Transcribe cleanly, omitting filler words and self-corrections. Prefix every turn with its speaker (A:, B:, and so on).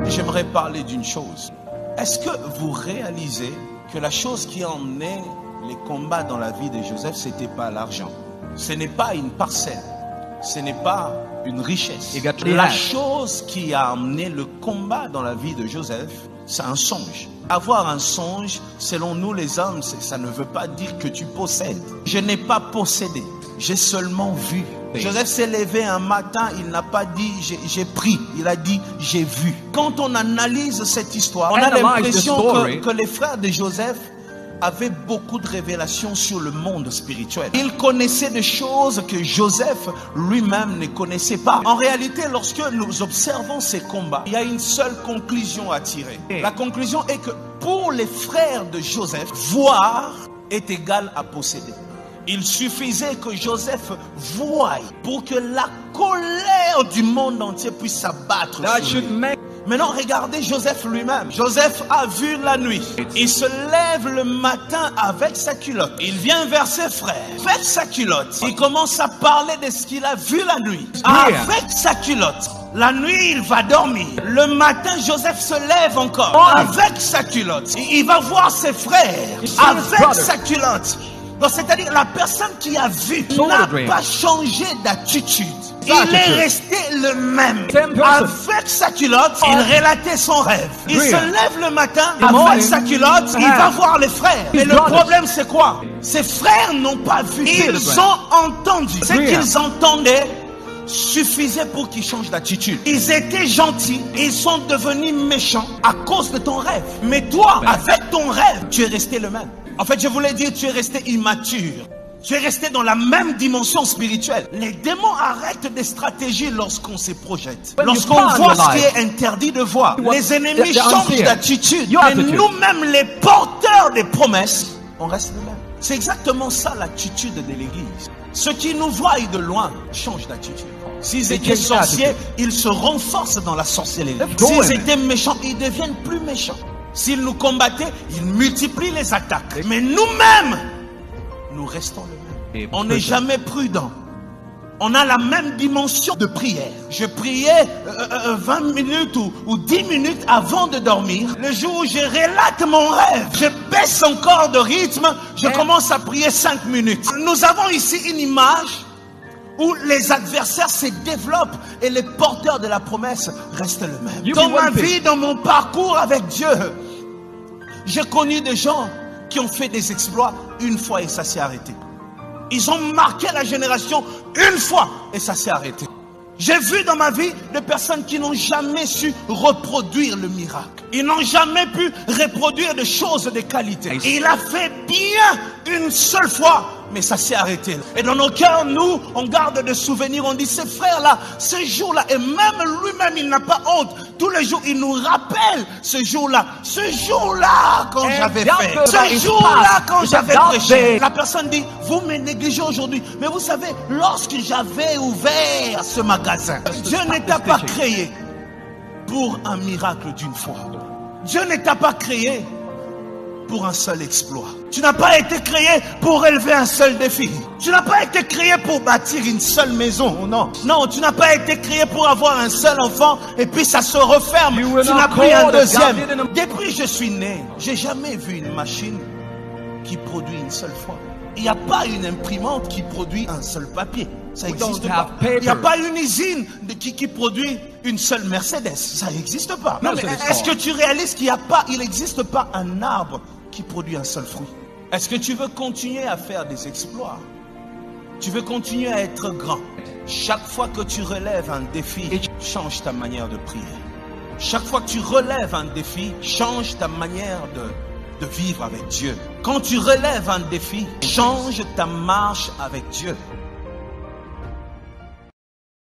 A: J'aimerais parler d'une chose. Est-ce que vous réalisez que la chose qui a emmené les combats dans la vie de Joseph, ce n'était pas l'argent. Ce n'est pas une parcelle. Ce n'est pas une richesse. La chose qui a amené le combat dans la vie de Joseph, c'est un songe. Avoir un songe, selon nous les hommes, ça ne veut pas dire que tu possèdes. Je n'ai pas possédé, j'ai seulement vu. Joseph s'est levé un matin, il n'a pas dit j'ai pris, il a dit j'ai vu. Quand on analyse cette histoire, on a l'impression que les frères de Joseph avaient beaucoup de révélations sur le monde spirituel. Ils connaissaient des choses que Joseph lui-même ne connaissait pas. En réalité, lorsque nous observons ces combats, il y a une seule conclusion à tirer. La conclusion est que pour les frères de Joseph, voir est égal à posséder. Il suffisait que Joseph voie pour que la colère du monde entier puisse s'abattre sur lui. Maintenant, regardez Joseph lui-même. Joseph a vu la nuit. Il se lève le matin avec sa culotte. Il vient vers ses frères. Avec sa culotte, il commence à parler de ce qu'il a vu la nuit. Avec sa culotte. La nuit, il va dormir. Le matin, Joseph se lève encore. Avec sa culotte. Il va voir ses frères. Avec sa culotte. Donc, c'est-à-dire, la personne qui a vu n'a pas changé d'attitude. Il est resté le même. Avec sa culotte, il relatait son rêve. Il se lève le matin, avec sa culotte, il va voir les frères. Mais le problème, c'est quoi? Ses frères n'ont pas vu. Ils ont entendu. Ce qu'ils entendaient suffisait pour qu'ils changent d'attitude. Ils étaient gentils, ils sont devenus méchants à cause de ton rêve. Mais toi, avec ton rêve, tu es resté le même. En fait, je voulais dire, tu es resté immature. Tu es resté dans la même dimension spirituelle. Les démons arrêtent des stratégies lorsqu'on se projette. Lorsqu'on voit ce qui est interdit de voir. Les ennemis changent d'attitude. Mais nous-mêmes, les porteurs des promesses, on reste les mêmes. C'est exactement ça l'attitude de l'Église. Ceux qui nous voient de loin changent d'attitude. S'ils étaient sorciers, ils se renforcent dans la sorcellerie. S'ils étaient méchants, ils deviennent plus méchants. S'ils nous combattaient, ils multiplient les attaques. Mais nous-mêmes, nous restons les mêmes. On n'est jamais prudent. On a la même dimension de prière. Je priais 20 minutes ou 10 minutes avant de dormir. Le jour où je relate mon rêve, je baisse encore de rythme. Je commence à prier 5 minutes. Nous avons ici une image où les adversaires se développent et les porteurs de la promesse restent le même. Dans ma vie, dans mon parcours avec Dieu, j'ai connu des gens qui ont fait des exploits une fois et ça s'est arrêté. Ils ont marqué la génération une fois et ça s'est arrêté. J'ai vu dans ma vie des personnes qui n'ont jamais su reproduire le miracle. Ils n'ont jamais pu reproduire des choses de qualité. Il a fait bien une seule fois, mais ça s'est arrêté. Et dans nos cœurs, nous, on garde des souvenirs. On dit, ces frères-là, ce jour-là, et même lui-même, il n'a pas honte. Tous les jours, il nous rappelle ce jour-là. Ce jour-là, quand j'avais fait. Ce jour-là, quand j'avais prêché. La personne dit, vous me négligez aujourd'hui. Mais vous savez, lorsque j'avais ouvert ce magasin, Dieu ne t'a pas créé pour un miracle d'une fois. Dieu ne t'a pas créé pour un seul exploit. Tu n'as pas été créé pour élever un seul défi. Tu n'as pas été créé pour bâtir une seule maison. Non, non, tu n'as pas été créé pour avoir un seul enfant et puis ça se referme. Tu n'as pris un deuxième. Depuis que je suis né, j'ai jamais vu une machine qui produit une seule fois. Il n'y a pas une imprimante qui produit un seul papier. Ça n'existe pas. Il n'y a pas une usine qui produit une seule Mercedes. Ça n'existe pas. Est-ce que tu réalises qu'il n'existe pas un arbre qui produit un seul fruit? Est-ce que tu veux continuer à faire des exploits? Tu veux continuer à être grand? Chaque fois que tu relèves un défi, change ta manière de prier. Chaque fois que tu relèves un défi, change ta manière de vivre avec Dieu. Quand tu relèves un défi, change ta marche avec Dieu.